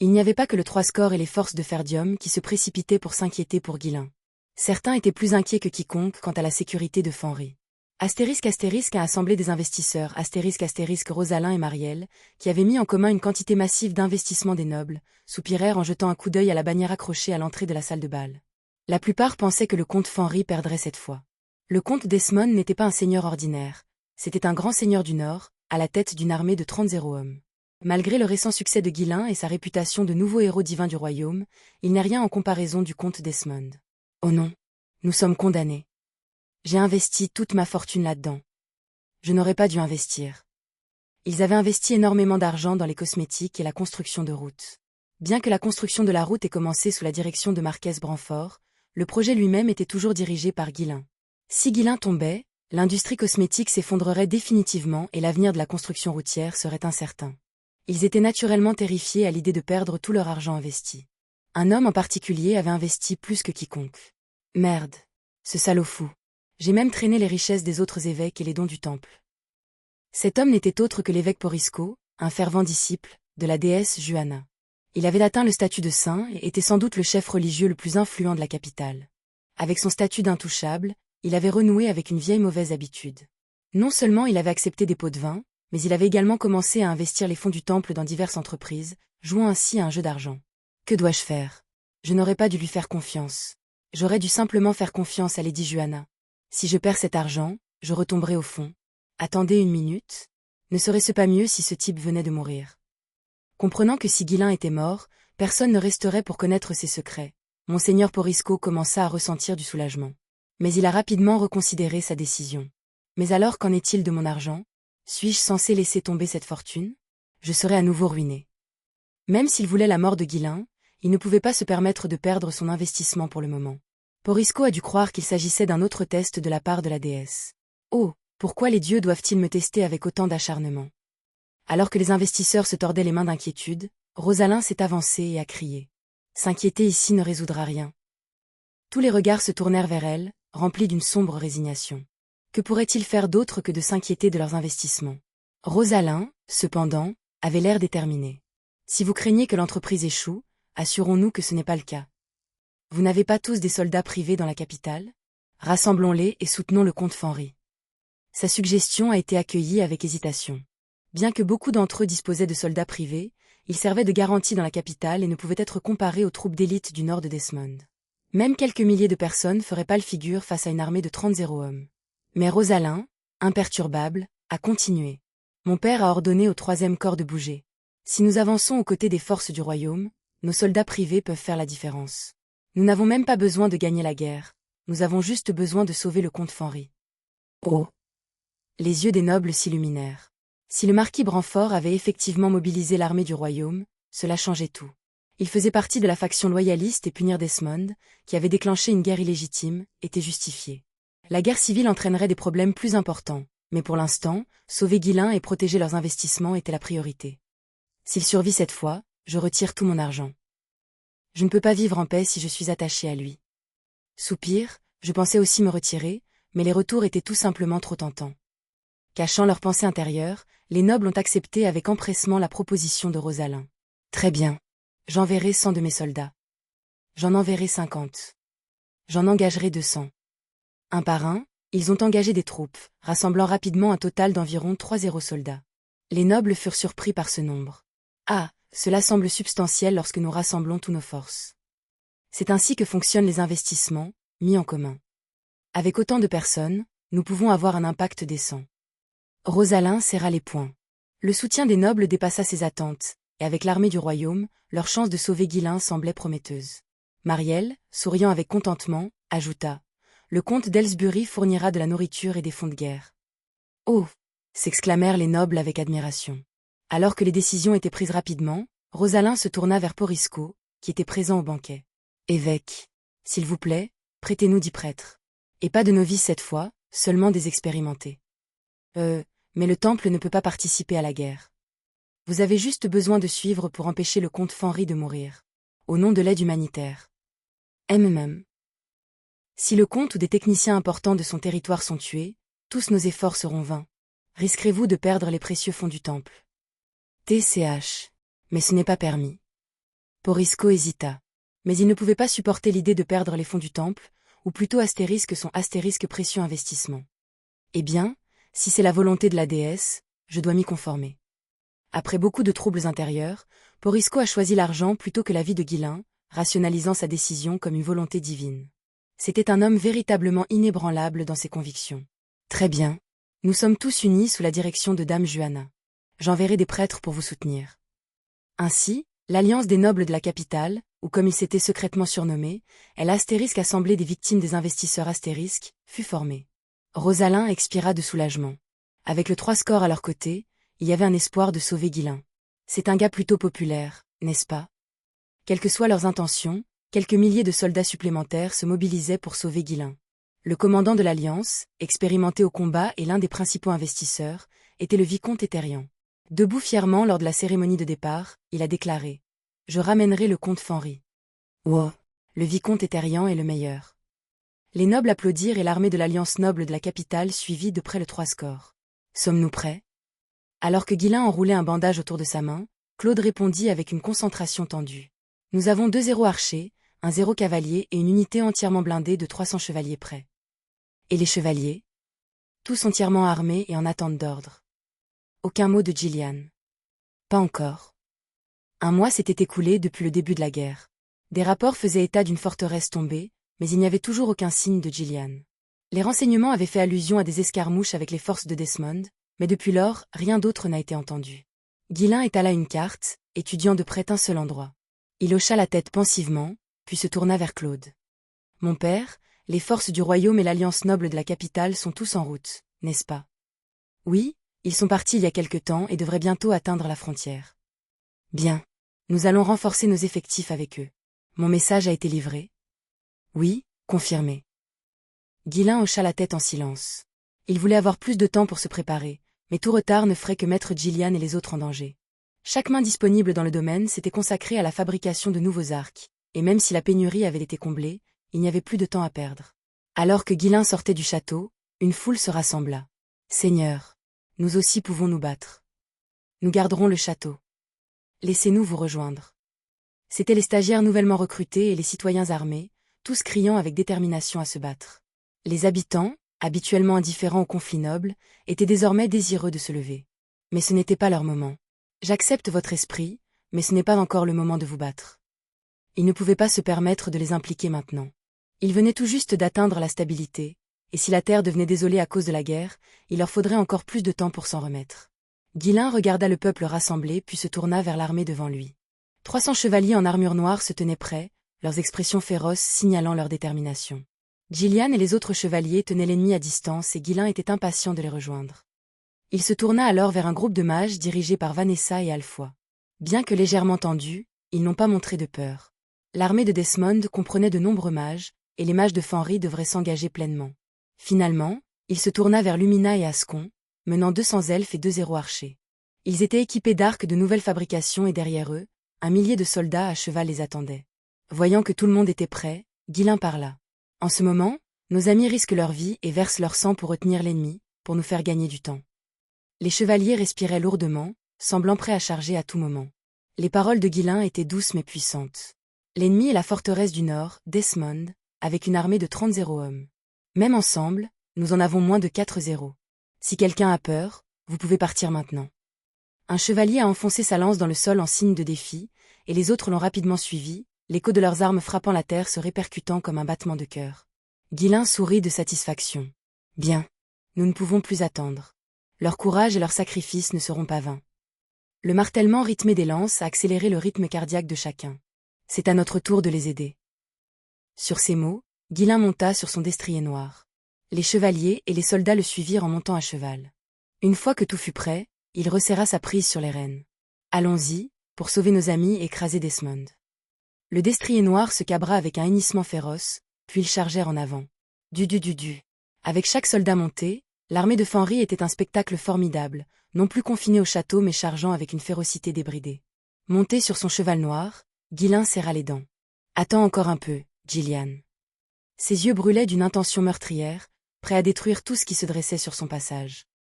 Il n'y avait pas que le Trois-Score et les forces de Ferdium qui se précipitaient pour s'inquiéter pour Guillain. Certains étaient plus inquiets que quiconque quant à la sécurité de Fenry. *** a assemblé des investisseurs *** Rosalin et Marielle, qui avaient mis en commun une quantité massive d'investissements des nobles, soupirèrent en jetant un coup d'œil à la bannière accrochée à l'entrée de la salle de bal. La plupart pensaient que le comte Fenry perdrait cette fois. Le comte Desmond n'était pas un seigneur ordinaire, c'était un grand seigneur du Nord, à la tête d'une armée de 30 hommes. Malgré le récent succès de Guillain et sa réputation de nouveau héros divin du royaume, il n'est rien en comparaison du comte Desmond. Oh non, nous sommes condamnés. J'ai investi toute ma fortune là-dedans. Je n'aurais pas dû investir. Ils avaient investi énormément d'argent dans les cosmétiques et la construction de routes. Bien que la construction de la route ait commencé sous la direction de Marquès Branfort, le projet lui-même était toujours dirigé par Guillain. Si Guillain tombait, l'industrie cosmétique s'effondrerait définitivement et l'avenir de la construction routière serait incertain. Ils étaient naturellement terrifiés à l'idée de perdre tout leur argent investi. Un homme en particulier avait investi plus que quiconque. Merde. Ce salaud fou. J'ai même traîné les richesses des autres évêques et les dons du temple. Cet homme n'était autre que l'évêque Porisco, un fervent disciple de la déesse Juana. Il avait atteint le statut de saint et était sans doute le chef religieux le plus influent de la capitale. Avec son statut d'intouchable, il avait renoué avec une vieille mauvaise habitude. Non seulement il avait accepté des pots de vin, mais il avait également commencé à investir les fonds du temple dans diverses entreprises, jouant ainsi à un jeu d'argent. Que dois-je faire? Je n'aurais pas dû lui faire confiance. J'aurais dû simplement faire confiance à Lady Juana. Si je perds cet argent, je retomberai au fond. Attendez une minute. Ne serait-ce pas mieux si ce type venait de mourir? Comprenant que si Guillain était mort, personne ne resterait pour connaître ses secrets, Monseigneur Porisco commença à ressentir du soulagement. Mais il a rapidement reconsidéré sa décision. Mais alors qu'en est-il de mon argent? Suis-je censé laisser tomber cette fortune? Je serais à nouveau ruiné. Même s'il voulait la mort de Guillain, il ne pouvait pas se permettre de perdre son investissement pour le moment. Porisco a dû croire qu'il s'agissait d'un autre test de la part de la déesse. Oh, pourquoi les dieux doivent-ils me tester avec autant d'acharnement? Alors que les investisseurs se tordaient les mains d'inquiétude, Rosalin s'est avancée et a crié. S'inquiéter ici ne résoudra rien. Tous les regards se tournèrent vers elle, remplis d'une sombre résignation. Que pourraient-ils faire d'autre que de s'inquiéter de leurs investissements? Rosalin, cependant, avait l'air déterminé. Si vous craignez que l'entreprise échoue, assurons-nous que ce n'est pas le cas. Vous n'avez pas tous des soldats privés dans la capitale? Rassemblons-les et soutenons le comte Fenry. Sa suggestion a été accueillie avec hésitation. Bien que beaucoup d'entre eux disposaient de soldats privés, ils servaient de garantie dans la capitale et ne pouvaient être comparés aux troupes d'élite du nord de Desmond. Même quelques milliers de personnes feraient pâle figure face à une armée de 30 hommes. Mais Rosalin, imperturbable, a continué. Mon père a ordonné au 3e corps de bouger. Si nous avançons aux côtés des forces du royaume, nos soldats privés peuvent faire la différence. Nous n'avons même pas besoin de gagner la guerre. Nous avons juste besoin de sauver le comte Fenry. Oh! Les yeux des nobles s'illuminèrent. Si le marquis Branfort avait effectivement mobilisé l'armée du royaume, cela changeait tout. Il faisait partie de la faction loyaliste et punir Desmond, qui avait déclenché une guerre illégitime, était justifié. La guerre civile entraînerait des problèmes plus importants, mais pour l'instant, sauver Guillain et protéger leurs investissements était la priorité. S'il survit cette fois, je retire tout mon argent. Je ne peux pas vivre en paix si je suis attaché à lui. Soupir, je pensais aussi me retirer, mais les retours étaient tout simplement trop tentants. Cachant leurs pensées intérieures, les nobles ont accepté avec empressement la proposition de Rosalin. Très bien. J'enverrai 100 de mes soldats. J'en enverrai 50. J'en engagerai 200. Un par un, ils ont engagé des troupes, rassemblant rapidement un total d'environ 3 soldats. Les nobles furent surpris par ce nombre. Ah, cela semble substantiel lorsque nous rassemblons tous nos forces. C'est ainsi que fonctionnent les investissements, mis en commun. Avec autant de personnes, nous pouvons avoir un impact décent. Rosalin serra les poings. Le soutien des nobles dépassa ses attentes, et avec l'armée du royaume, leur chance de sauver Guillain semblait prometteuse. Marielle, souriant avec contentement, ajouta. Le comte d'Elsbury fournira de la nourriture et des fonds de guerre. Oh! S'exclamèrent les nobles avec admiration. Alors que les décisions étaient prises rapidement, Rosalin se tourna vers Porisco, qui était présent au banquet. Évêque, s'il vous plaît, prêtez-nous 10 prêtres. Et pas de novices cette fois, seulement des expérimentés. Mais le temple ne peut pas participer à la guerre. Vous avez juste besoin de suivre pour empêcher le comte Fenry de mourir. Au nom de l'aide humanitaire. Si le comte ou des techniciens importants de son territoire sont tués, tous nos efforts seront vains. Risquerez-vous de perdre les précieux fonds du temple? TCH. Mais ce n'est pas permis. Porisco hésita. Mais il ne pouvait pas supporter l'idée de perdre les fonds du temple, ou plutôt astérisque son astérisque précieux investissement. Eh bien, si c'est la volonté de la déesse, je dois m'y conformer. Après beaucoup de troubles intérieurs, Porisco a choisi l'argent plutôt que la vie de Guilain, rationalisant sa décision comme une volonté divine. C'était un homme véritablement inébranlable dans ses convictions. Très bien. Nous sommes tous unis sous la direction de Dame Juana. J'enverrai des prêtres pour vous soutenir. Ainsi, l'Alliance des nobles de la capitale, ou comme il s'était secrètement surnommé, elle astérisque assemblée des victimes des investisseurs astérisques, fut formée. Rosalin expira de soulagement. Avec le 3 score à leur côté, il y avait un espoir de sauver Guilain. C'est un gars plutôt populaire, n'est-ce pas? Quelles que soient leurs intentions, quelques milliers de soldats supplémentaires se mobilisaient pour sauver Guilain. Le commandant de l'Alliance, expérimenté au combat et l'un des principaux investisseurs, était le vicomte Éthérian. Debout fièrement lors de la cérémonie de départ, il a déclaré « Je ramènerai le comte Fenry. » Wow! Le vicomte Éthérian est le meilleur. Les nobles applaudirent et l'armée de l'Alliance noble de la capitale suivit de près le 3 score. Sommes-nous prêts? Alors que Guilain enroulait un bandage autour de sa main, Claude répondit avec une concentration tendue. Nous avons 2 0 archers, un 0 cavalier et une unité entièrement blindée de 300 chevaliers prêts. Et les chevaliers? Tous entièrement armés et en attente d'ordre. Aucun mot de Gillian. Pas encore. Un mois s'était écoulé depuis le début de la guerre. Des rapports faisaient état d'une forteresse tombée, mais il n'y avait toujours aucun signe de Gillian. Les renseignements avaient fait allusion à des escarmouches avec les forces de Desmond, mais depuis lors, rien d'autre n'a été entendu. Guilain étala une carte, étudiant de près un seul endroit. Il hocha la tête pensivement, puis se tourna vers Claude. « Mon père, les forces du royaume et l'alliance noble de la capitale sont tous en route, n'est-ce pas? » Oui, ils sont partis il y a quelque temps et devraient bientôt atteindre la frontière. Bien. Nous allons renforcer nos effectifs avec eux. Mon message a été livré? Oui, confirmé. Guilain hocha la tête en silence. Il voulait avoir plus de temps pour se préparer, mais tout retard ne ferait que mettre Gillian et les autres en danger. Chaque main disponible dans le domaine s'était consacrée à la fabrication de nouveaux arcs, et même si la pénurie avait été comblée, il n'y avait plus de temps à perdre. Alors que Guilain sortait du château, une foule se rassembla. « Seigneur, nous aussi pouvons nous battre. Nous garderons le château. Laissez-nous vous rejoindre. » C'étaient les stagiaires nouvellement recrutés et les citoyens armés, tous criant avec détermination à se battre. Les habitants, habituellement indifférents aux conflits nobles, étaient désormais désireux de se lever. Mais ce n'était pas leur moment. J'accepte votre esprit, mais ce n'est pas encore le moment de vous battre. Ils ne pouvaient pas se permettre de les impliquer maintenant. Ils venaient tout juste d'atteindre la stabilité, et si la terre devenait désolée à cause de la guerre, il leur faudrait encore plus de temps pour s'en remettre. Guilain regarda le peuple rassemblé puis se tourna vers l'armée devant lui. 300 chevaliers en armure noire se tenaient prêts, leurs expressions féroces signalant leur détermination. Gillian et les autres chevaliers tenaient l'ennemi à distance et Guilain était impatient de les rejoindre. Il se tourna alors vers un groupe de mages dirigés par Vanessa et Alfoy. Bien que légèrement tendus, ils n'ont pas montré de peur. L'armée de Desmond comprenait de nombreux mages, et les mages de Fenry devraient s'engager pleinement. Finalement, il se tourna vers Lumina et Ascon, menant 200 elfes et 2 0 archers. Ils étaient équipés d'arcs de nouvelle fabrication et derrière eux, un millier de soldats à cheval les attendaient. Voyant que tout le monde était prêt, Guilain parla. « En ce moment, nos amis risquent leur vie et versent leur sang pour retenir l'ennemi, pour nous faire gagner du temps. » Les chevaliers respiraient lourdement, semblant prêts à charger à tout moment. Les paroles de Guilain étaient douces mais puissantes. L'ennemi est la forteresse du Nord, Desmond, avec une armée de 30 0 hommes. Même ensemble, nous en avons moins de 4 0. Si quelqu'un a peur, vous pouvez partir maintenant. Un chevalier a enfoncé sa lance dans le sol en signe de défi, et les autres l'ont rapidement suivi, l'écho de leurs armes frappant la terre se répercutant comme un battement de cœur. Guilain sourit de satisfaction. Bien. Nous ne pouvons plus attendre. Leur courage et leur sacrifice ne seront pas vains. Le martèlement rythmé des lances a accéléré le rythme cardiaque de chacun. C'est à notre tour de les aider. Sur ces mots, Guilain monta sur son destrier noir. Les chevaliers et les soldats le suivirent en montant à cheval. Une fois que tout fut prêt, il resserra sa prise sur les rênes. Allons-y, pour sauver nos amis et écraser Desmond. Le destrier noir se cabra avec un hennissement féroce, puis ils chargèrent en avant. Du. Avec chaque soldat monté, l'armée de Fenry était un spectacle formidable, non plus confinée au château mais chargeant avec une férocité débridée. Monté sur son cheval noir, Guilain serra les dents. Attends encore un peu, Gillian. Ses yeux brûlaient d'une intention meurtrière, prêt à détruire tout ce qui se dressait sur son passage.